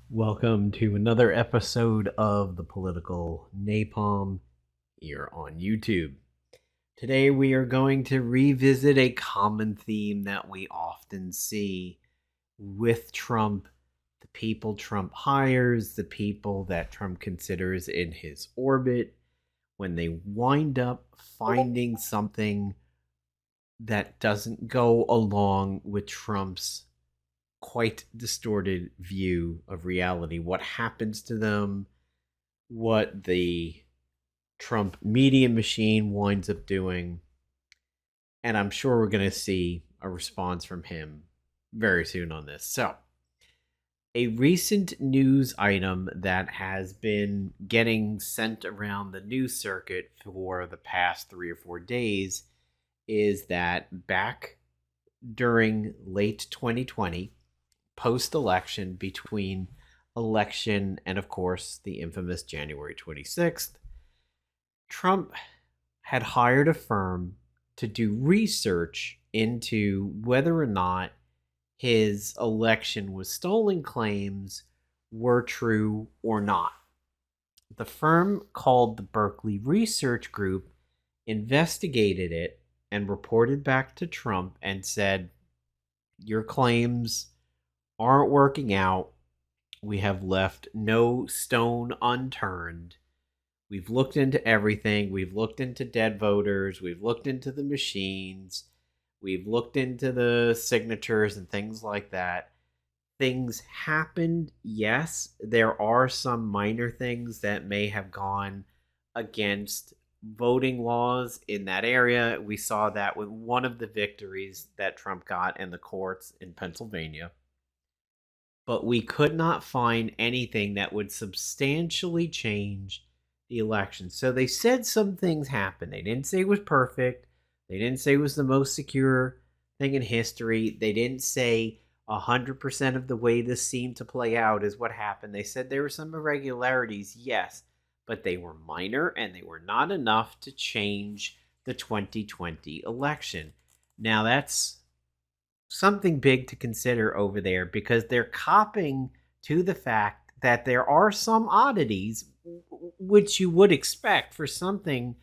Welcome to another episode of the Political Napalm here on YouTube. Today we are going to revisit a common theme that we often see with Trump, the people Trump hires, the people that Trump considers in his orbit, when they wind up finding something that doesn't go along with Trump's quite distorted view of reality. What happens to them, what the Trump media machine winds up doing. And I'm sure we're going to see a response from him very soon on this. So, a recent news item that has been getting sent around the news circuit for the past 3 or 4 days is that back during late 2020, post election, between election and, of course, the infamous January 26th, Trump had hired a firm to do research into whether or not his election with stolen claims were true or not. The firm, called the Berkely Research Group, investigated it and reported back to Trump and said, "Your claims aren't working out. We have left no stone unturned. We've looked into everything. We've looked into dead voters. We've looked into the machines. We've looked into the signatures and things like that. Things happened, yes. There are some minor things that may have gone against voting laws in that area. We saw that with one of the victories that Trump got in the courts in Pennsylvania. But we could not find anything that would substantially change the election." So they said some things happened. They didn't say it was perfect. They didn't say it was the most secure thing in history. They didn't say 100% of the way this seemed to play out is what happened. They said there were some irregularities, yes, but they were minor and they were not enough to change the 2020 election. Now, that's something big to consider over there, because they're copping to the fact that there are some oddities, which you would expect for something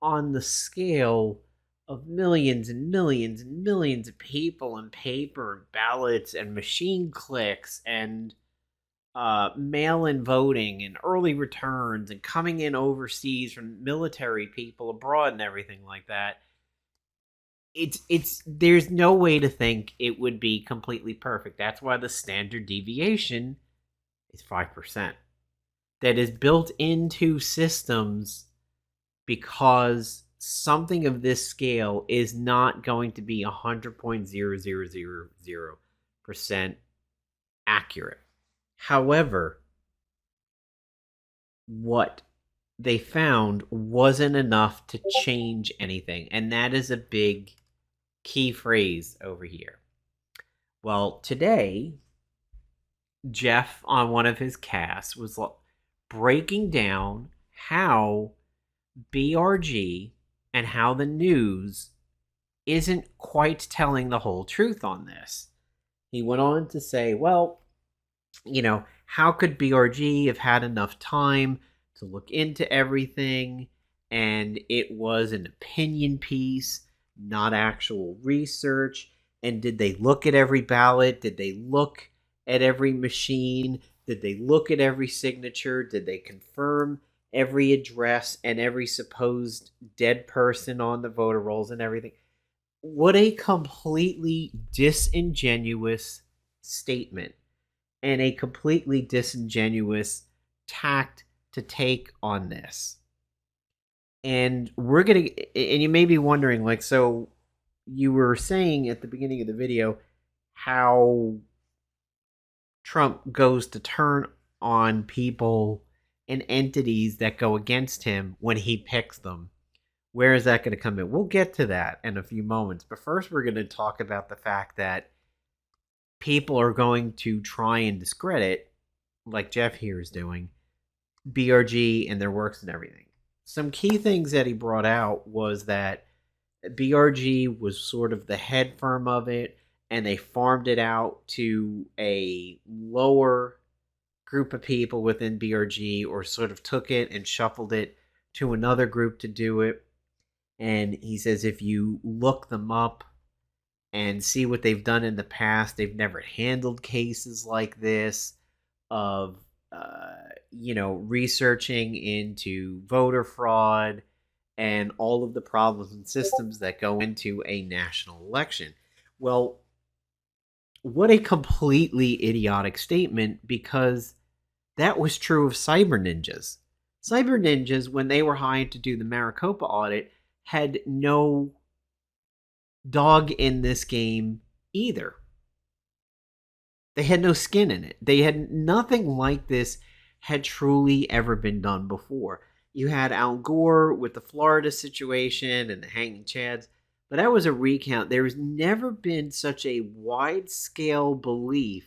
on the scale of millions and millions and millions of people and paper and ballots and machine clicks and mail-in voting and early returns and coming in overseas from military people abroad and everything like that. It's there's no way to think it would be completely perfect. That's why the standard deviation is 5%. That is built into systems, because something of this scale is not going to be 100.0000% accurate. However, what they found wasn't enough to change anything, and that is a big key phrase over here. Well, today, Jeff, on one of his casts, was breaking down how BRG and how the news isn't quite telling the whole truth on this. He went on to say, well, how could BRG have had enough time to look into everything? And it was an opinion piece, not actual research. And did they look at every ballot? Did they look at every machine? Did they look at every signature? Did they confirm every address and every supposed dead person on the voter rolls and everything? What a completely disingenuous statement, and a completely disingenuous tact to take on this. And and you may be wondering, so you were saying at the beginning of the video how Trump goes to turn on people and entities that go against him when he picks them. Where is that going to come in? We'll get to that in a few moments. But first, we're going to talk about the fact that people are going to try and discredit, like Jeff here is doing, BRG and their works and everything. Some key things that he brought out was that BRG was sort of the head firm of it, and they farmed it out to a lower group of people within BRG, or sort of took it and shuffled it to another group to do it. And he says if you look them up and see what they've done in the past, they've never handled cases like this of, researching into voter fraud and all of the problems and systems that go into a national election. Well, what a completely idiotic statement, because that was true of cyber ninjas. Cyber ninjas, when they were hired to do the Maricopa audit, had no dog in this game either. They had no skin in it. They had nothing like this had truly ever been done before. You had Al Gore with the Florida situation and the hanging chads, but that was a recount. There has never been such a wide-scale belief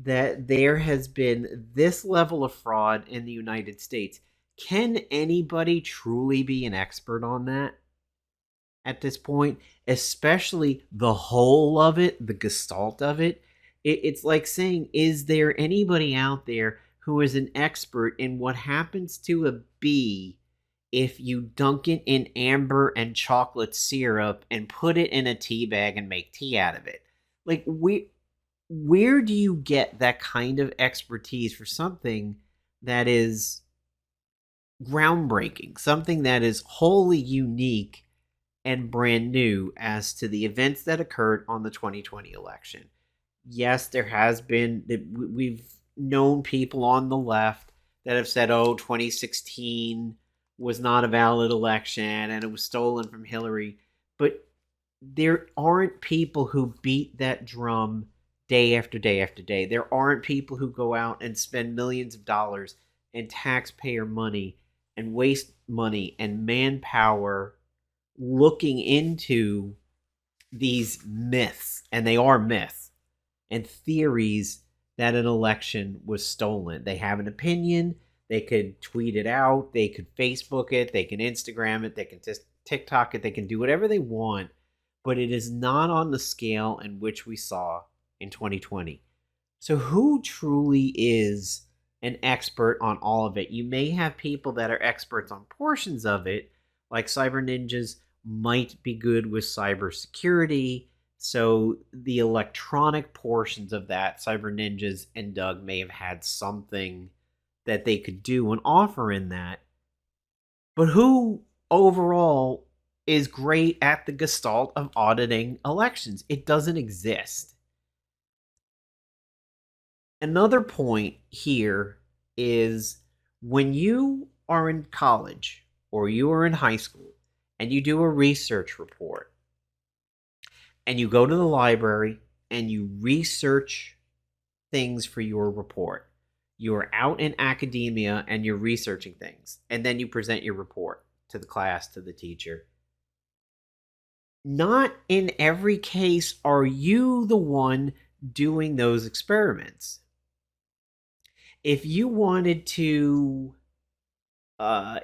that there has been this level of fraud in the United States. Can anybody truly be an expert on that at this point? Especially the whole of it, the gestalt of it. It's like saying, is there anybody out there who is an expert in what happens to a bee if you dunk it in amber and chocolate syrup and put it in a tea bag and make tea out of it? Like, where do you get that kind of expertise for something that is groundbreaking, something that is wholly unique and brand new as to the events that occurred on the 2020 election? Yes, there has been, we've known people on the left that have said, oh, 2016 was not a valid election and it was stolen from Hillary. But there aren't people who beat that drum day after day after day. There aren't people who go out and spend millions of dollars in taxpayer money and waste money and manpower looking into these myths, and they are myths, and theories that an election was stolen. They have an opinion. They could tweet it out. They could Facebook it. They can Instagram it. They can TikTok it. They can do whatever they want. But it is not on the scale in which we saw in 2020. So who truly is an expert on all of it? You may have people that are experts on portions of it, like cyber ninjas might be good with cybersecurity. So the electronic portions of that, cyber ninjas and Doug may have had something that they could do and offer in that. But who overall is great at the gestalt of auditing elections? It doesn't exist. Another point here is when you are in college or you are in high school and you do a research report, and you go to the library and you research things for your report. You're out in academia and you're researching things. And then you present your report to the class, to the teacher. Not in every case are you the one doing those experiments. If you wanted to,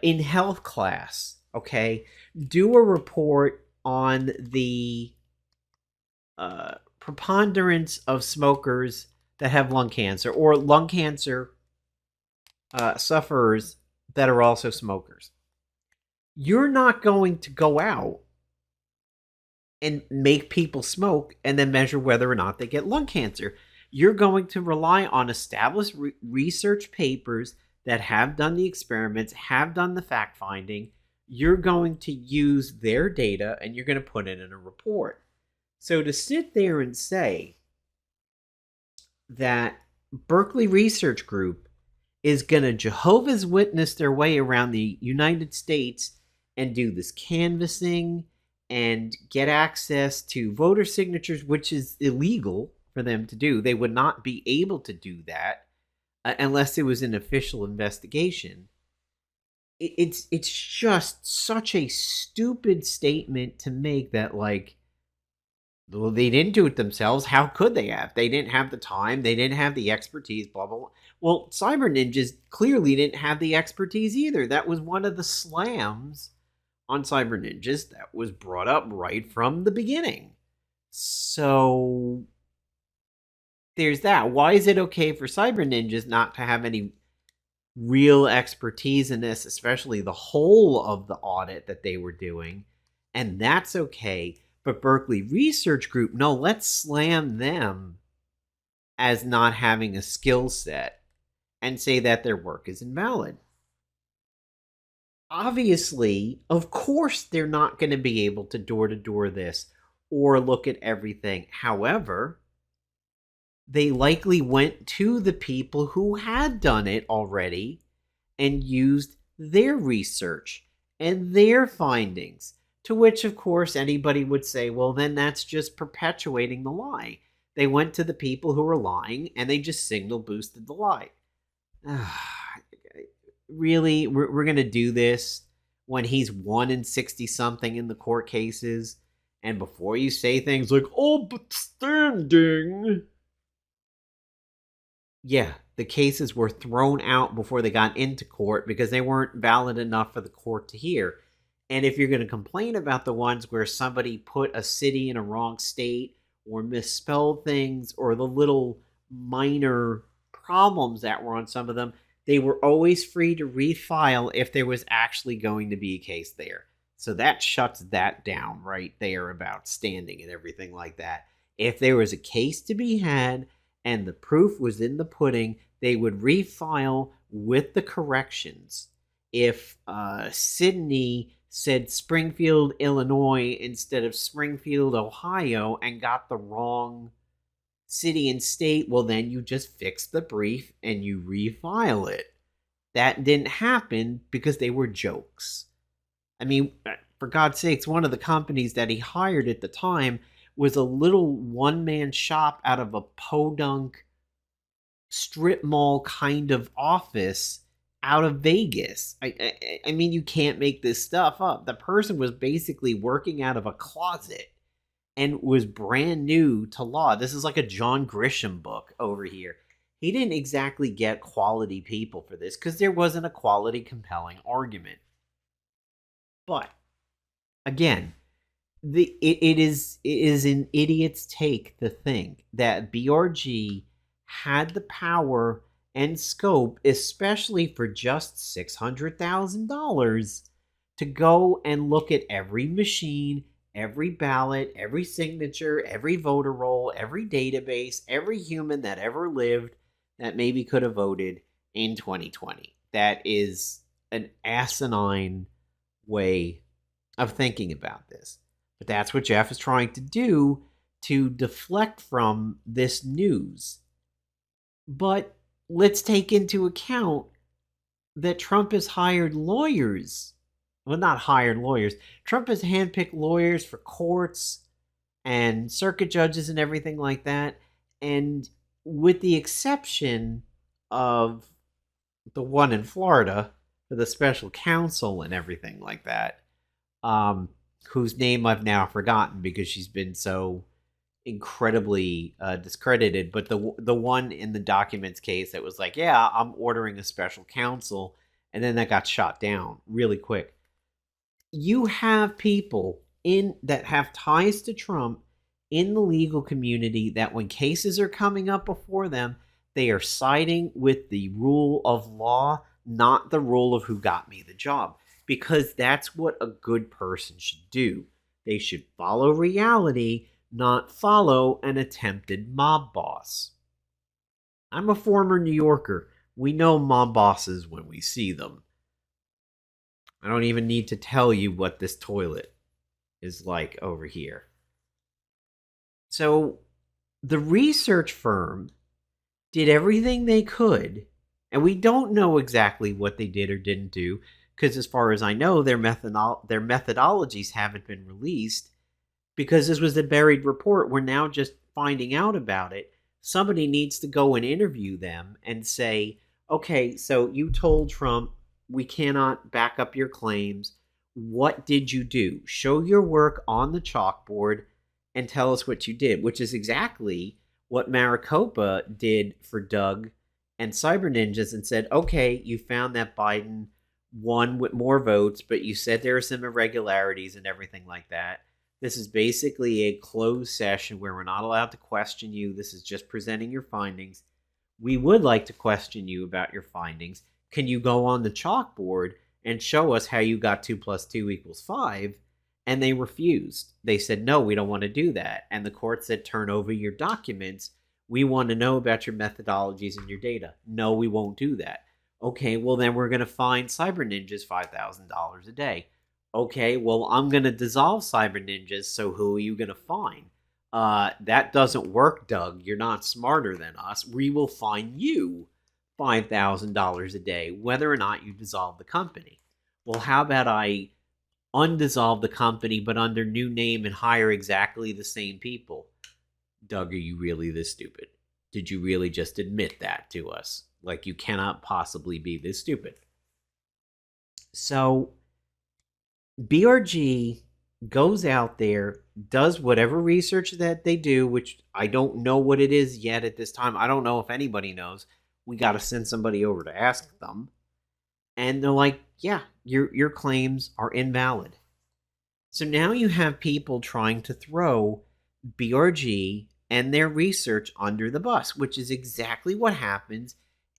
in health class, okay, do a report on the preponderance of smokers that have lung cancer, or lung cancer sufferers that are also smokers. You're not going to go out and make people smoke and then measure whether or not they get lung cancer. You're going to rely on established research papers that have done the experiments, have done the fact finding. You're going to use their data and you're going to put it in a report. So to sit there and say that Berkely Research Group is going to Jehovah's Witness their way around the United States and do this canvassing and get access to voter signatures, which is illegal for them to do. They would not be able to do that unless it was an official investigation. It's just such a stupid statement to make that, like, well, they didn't do it themselves. How could they have? They didn't have the time. They didn't have the expertise, blah, blah, blah. Well, cyber ninjas clearly didn't have the expertise either. That was one of the slams on cyber ninjas that was brought up right from the beginning. So there's that. Why is it okay for cyber ninjas not to have any real expertise in this, especially the whole of the audit that they were doing? And that's okay. But Berkely Research Group, no, let's slam them as not having a skill set and say that their work is invalid. Obviously, of course, they're not going to be able to door this or look at everything. However, they likely went to the people who had done it already and used their research and their findings. To which, of course, anybody would say, well, then that's just perpetuating the lie. They went to the people who were lying and they just signal boosted the lie. Really? We're going to do this when he's 1 in 60 something in the court cases? And before you say things like, oh, but standing. Yeah, the cases were thrown out before they got into court because they weren't valid enough for the court to hear. And if you're going to complain about the ones where somebody put a city in a wrong state or misspelled things or the little minor problems that were on some of them, they were always free to refile if there was actually going to be a case there. So that shuts that down right there about standing and everything like that. If there was a case to be had and the proof was in the pudding, they would refile with the corrections. If Sydney said Springfield, Illinois instead of Springfield, Ohio, and got the wrong city and state, well, then you just fix the brief and you refile it. That didn't happen because they were jokes. I mean, for God's sakes, one of the companies that he hired at the time was a little one-man shop out of a podunk strip mall kind of office out of Vegas. I mean, you can't make this stuff up. The person was basically working out of a closet and was brand new to law. This is like a John Grisham book over here. He didn't exactly get quality people for this because there wasn't a quality, compelling argument. But again, it is an idiot's take to think that BRG had the power and scope, especially for just $600,000, to go and look at every machine, every ballot, every signature, every voter roll, every database, every human that ever lived that maybe could have voted in 2020. That is an asinine way of thinking about this. But that's what Jeff is trying to do to deflect from this news. But let's take into account that Trump has hired lawyers. Well, not hired lawyers. Trump has handpicked lawyers for courts and circuit judges and everything like that. And with the exception of the one in Florida, for the special counsel and everything like that, whose name I've now forgotten because she's been so incredibly discredited, but the one in the documents case that was like, yeah, I'm ordering a special counsel, and then that got shot down really quick. You have people in that have ties to Trump in the legal community that when cases are coming up before them, they are siding with the rule of law, not the rule of who got me the job, because that's what a good person should do. They should follow reality, not follow an attempted mob boss. I'm a former New Yorker. We know mob bosses when we see them. I don't even need to tell you what this toilet is like over here. So the research firm did everything they could, and we don't know exactly what they did or didn't do, because as far as I know, their methodologies haven't been released, because this was a buried report. We're now just finding out about it. Somebody needs to go and interview them and say, okay, so you told Trump we cannot back up your claims. What did you do? Show your work on the chalkboard and tell us what you did, which is exactly what Maricopa did for Doug and Cyber Ninjas and said, okay, you found that Biden won with more votes, but you said there are some irregularities and everything like that. This is basically a closed session where we're not allowed to question you. This is just presenting your findings. We would like to question you about your findings. Can you go on the chalkboard and show us how you got 2 plus 2 equals 5? And they refused. They said, no, we don't want to do that. And the court said, turn over your documents. We want to know about your methodologies and your data. No, we won't do that. Okay, well, then we're going to fine Cyber Ninjas $5,000 a day. Okay, well, I'm going to dissolve Cyber Ninjas, so who are you going to fine? That doesn't work, Doug. You're not smarter than us. We will fine you $5,000 a day, whether or not you dissolve the company. Well, how about I undissolve the company, but under new name and hire exactly the same people? Doug, are you really this stupid? Did you really just admit that to us? Like, you cannot possibly be this stupid. So, BRG goes out there, does whatever research that they do, which I don't know what it is yet at this time. I don't know if anybody knows. We got to send somebody over to ask them. And they're like, yeah, your claims are invalid. So now you have people trying to throw BRG and their research under the bus, which is exactly what happens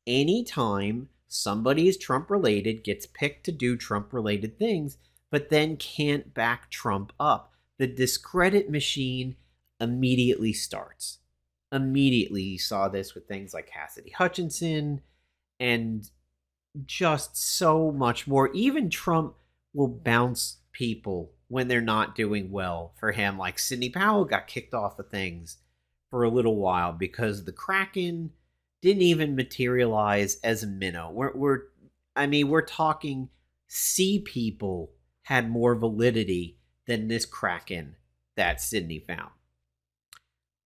anytime somebody is Trump related, gets picked to do Trump related things, but then can't back Trump up. The discredit machine immediately starts. Immediately, you saw this with things like Cassidy Hutchinson and just so much more. Even Trump will bounce people when they're not doing well for him. Like Sidney Powell got kicked off of things for a little while because the Kraken didn't even materialize as a minnow. We're talking sea people had more validity than this Kraken that Sidney found.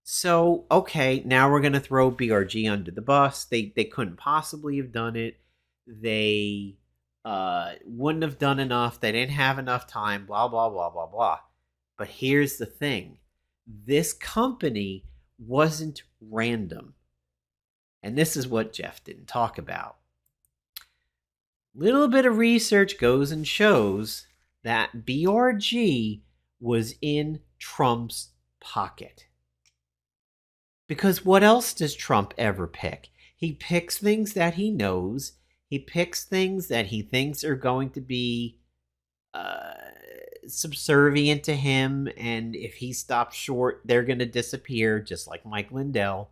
So, okay, now we're going to throw BRG under the bus. They couldn't possibly have done it. They wouldn't have done enough. They didn't have enough time, blah, blah, blah, blah, blah. But here's the thing. This company wasn't random. And this is what Jeff didn't talk about. Little bit of research goes and shows that BRG was in Trump's pocket. Because what else does Trump ever pick? He picks things that he knows. He picks things that he thinks are going to be subservient to him. And if he stops short, they're going to disappear, just like Mike Lindell.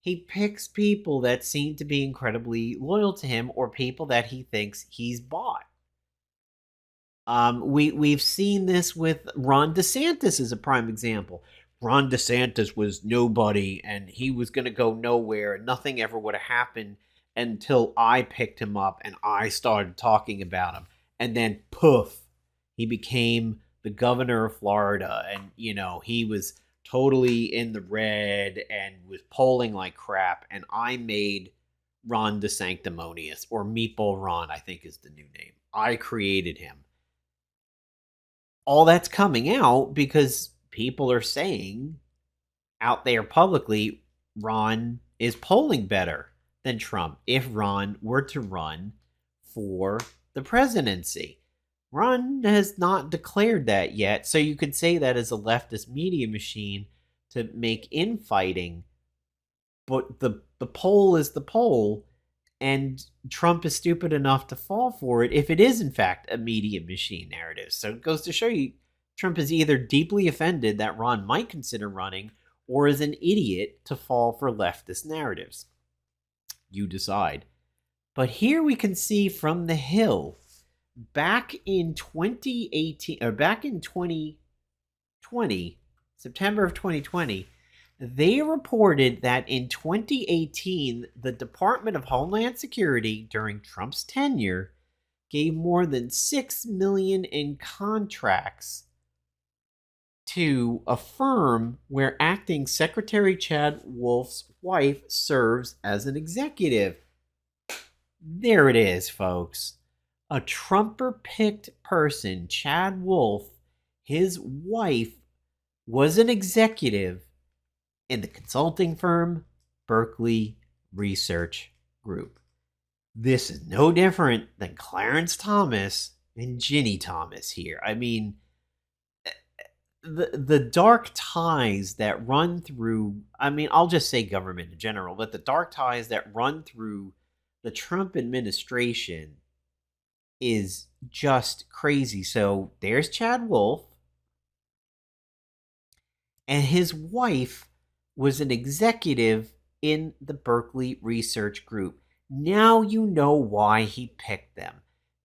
He picks people that seem to be incredibly loyal to him or people that he thinks he's bought. We've seen this with Ron DeSantis as a prime example. Ron DeSantis was nobody and he was going to go nowhere. Nothing ever would have happened until I picked him up and I started talking about him. And then poof, he became the governor of Florida. And, he was totally in the red and was polling like crap. And I made Ron DeSanctimonious, or Meatball Ron, I think is the new name. I created him. All that's coming out because people are saying out there publicly, Ron is polling better than Trump if Ron were to run for the presidency. Ron has not declared that yet, so you could say that as a leftist media machine to make infighting, but the poll is the poll, and Trump is stupid enough to fall for it if it is in fact a media machine narrative. So it goes to show you Trump is either deeply offended that Ron might consider running or is an idiot to fall for leftist narratives. You decide. But here we can see from the Hill, back in 2018, or back in 2020, September of 2020, they reported that in 2018, the Department of Homeland Security during Trump's tenure gave more than $6 million in contracts to a firm where acting Secretary Chad Wolf's wife serves as an executive. There it is, folks. A Trumper-picked person, Chad Wolf, his wife was an executive in the consulting firm Berkely Research Group. This is no different than Clarence Thomas and Ginny Thomas here. I mean, the dark ties that run through, I mean, I'll just say government in general, but the dark ties that run through the Trump administration is just crazy. So there's Chad Wolf, and his wife was an executive in the Berkely Research Group. Now you know why he picked them,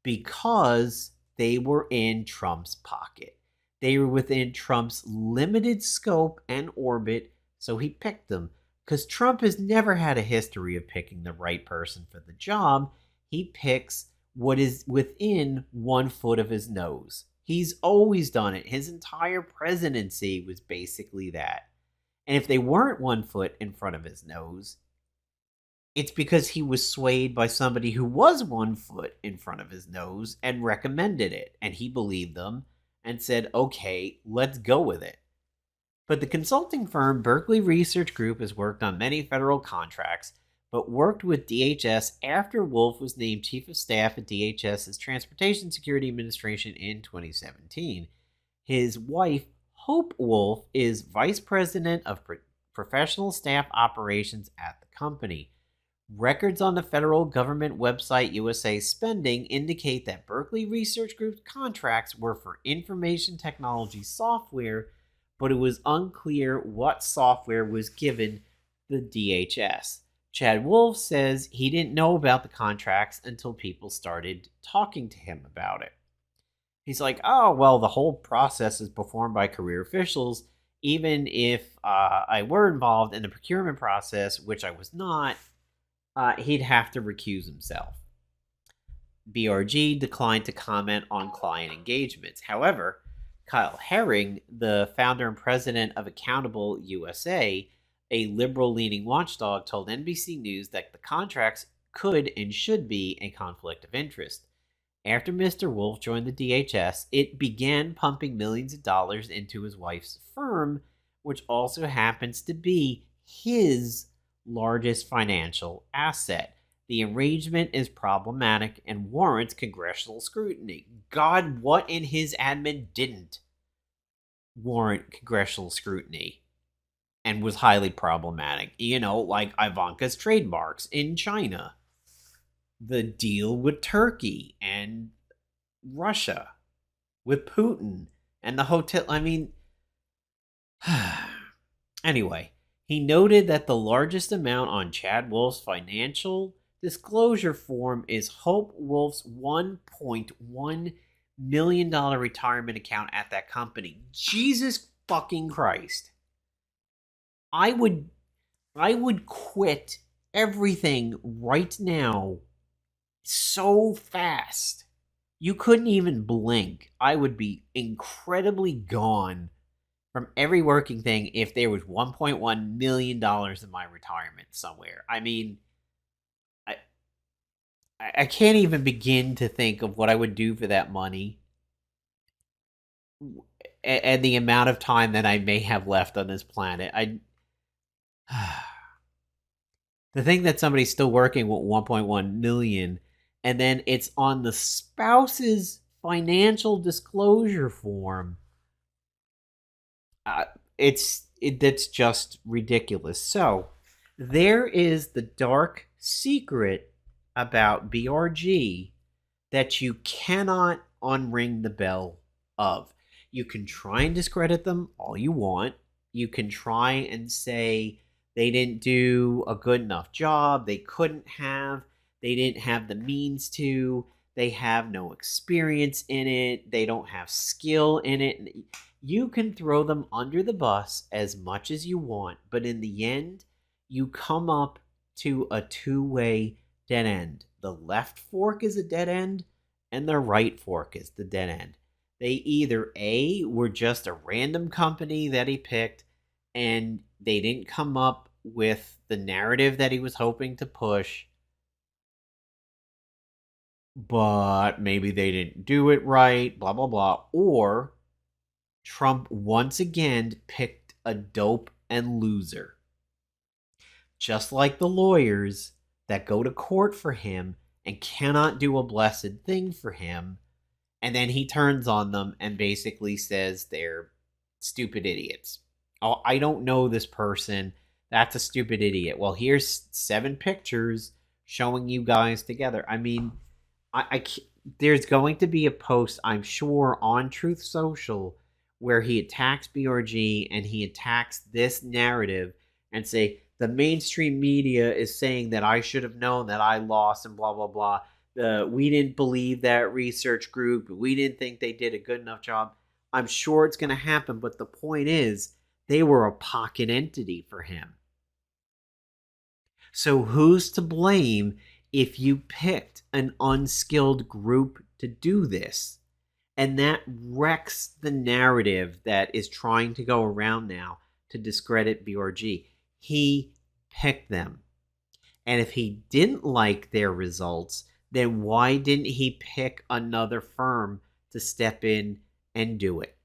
because they were in Trump's pocket. They were within Trump's limited scope and orbit, so he picked them. Because Trump has never had a history of picking the right person for the job. He picks what is within 1 foot of his nose. He's always done it. His entire presidency was basically that. And if they weren't 1 foot in front of his nose, it's because he was swayed by somebody who was 1 foot in front of his nose and recommended it. And he believed them and said, okay, let's go with it. But the consulting firm Berkely Research Group has worked on many federal contracts, but worked with DHS after Wolf was named Chief of Staff at DHS's Transportation Security Administration in 2017. His wife, Hope Wolf, is Vice President of Professional Staff Operations at the company. Records on the federal government website USA Spending indicate that Berkely Research Group's contracts were for information technology software, but it was unclear what software was given the DHS. Chad Wolf says he didn't know about the contracts until people started talking to him about it. He's like, oh, well, the whole process is performed by career officials. Even if I were involved in the procurement process, which I was not, he'd have to recuse himself. BRG declined to comment on client engagements. However, Kyle Herring, the founder and president of Accountable USA, a liberal-leaning watchdog, told NBC News that the contracts could and should be a conflict of interest. After Mr. Wolf joined the DHS, it began pumping millions of dollars into his wife's firm, which also happens to be his largest financial asset. The arrangement is problematic and warrants congressional scrutiny. God, what in his admin didn't warrant congressional scrutiny and was highly problematic? You know, like Ivanka's trademarks in China, the deal with Turkey and Russia, with Putin and the hotel. I mean, anyway, he noted that the largest amount on Chad Wolf's financial disclosure form is Hope Wolf's $1.1 million retirement account at that company. Jesus fucking Christ. I would quit everything right now so fast. You couldn't even blink. I would be incredibly gone from every working thing if there was $1.1 million in my retirement somewhere. I mean, I can't even begin to think of what I would do for that money and the amount of time that I may have left on this planet. The thing that somebody's still working with 1.1 million, and then it's on the spouse's financial disclosure form. That's just ridiculous. So there is the dark secret about BRG that you cannot unring the bell of. You can try and discredit them all you want. You can try and say they didn't do a good enough job, they couldn't have, they didn't have the means to, they have no experience in it, they don't have skill in it. You can throw them under the bus as much as you want, but in the end, you come up to a two-way dead end. The left fork is a dead end, and the right fork is the dead end. They either A, were just a random company that he picked, and they didn't come up with the narrative that he was hoping to push, but maybe they didn't do it right, blah, blah, blah. Or Trump once again picked a dope and loser. Just like the lawyers that go to court for him and cannot do a blessed thing for him, and then he turns on them and basically says they're stupid idiots. Oh, I don't know this person. That's a stupid idiot. Well, here's 7 pictures showing you guys together. I mean, there's going to be a post, I'm sure, on Truth Social where he attacks BRG and he attacks this narrative and say the mainstream media is saying that I should have known that I lost and blah blah blah. We didn't believe that research group. We didn't think they did a good enough job. I'm sure it's going to happen, but the point is they were a pocket entity for him. So who's to blame if you picked an unskilled group to do this? And that wrecks the narrative that is trying to go around now to discredit BRG. He picked them. And if he didn't like their results, then why didn't he pick another firm to step in and do it?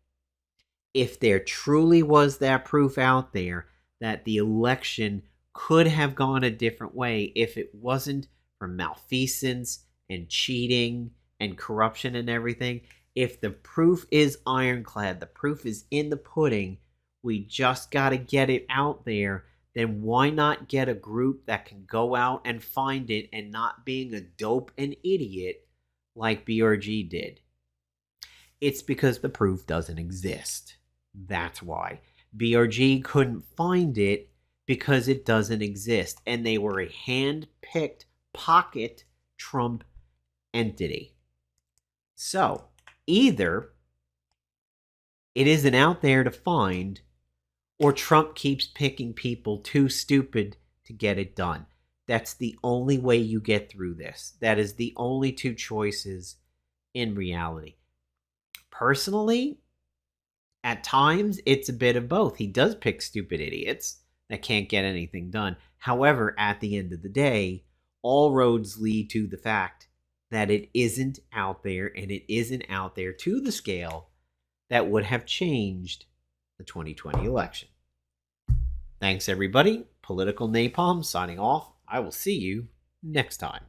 If there truly was that proof out there that the election could have gone a different way if it wasn't for malfeasance and cheating and corruption and everything, if the proof is ironclad, the proof is in the pudding, we just got to get it out there, then why not get a group that can go out and find it and not being a dope and idiot like BRG did? It's because the proof doesn't exist. That's why. BRG couldn't find it because it doesn't exist, and they were a hand-picked pocket Trump entity. So, either it isn't out there to find, or Trump keeps picking people too stupid to get it done. That's the only way you get through this. That is the only 2 choices in reality. Personally, at times, it's a bit of both. He does pick stupid idiots that can't get anything done. However, at the end of the day, all roads lead to the fact that it isn't out there, and it isn't out there to the scale that would have changed the 2020 election. Thanks, everybody. Political Napalm signing off. I will see you next time.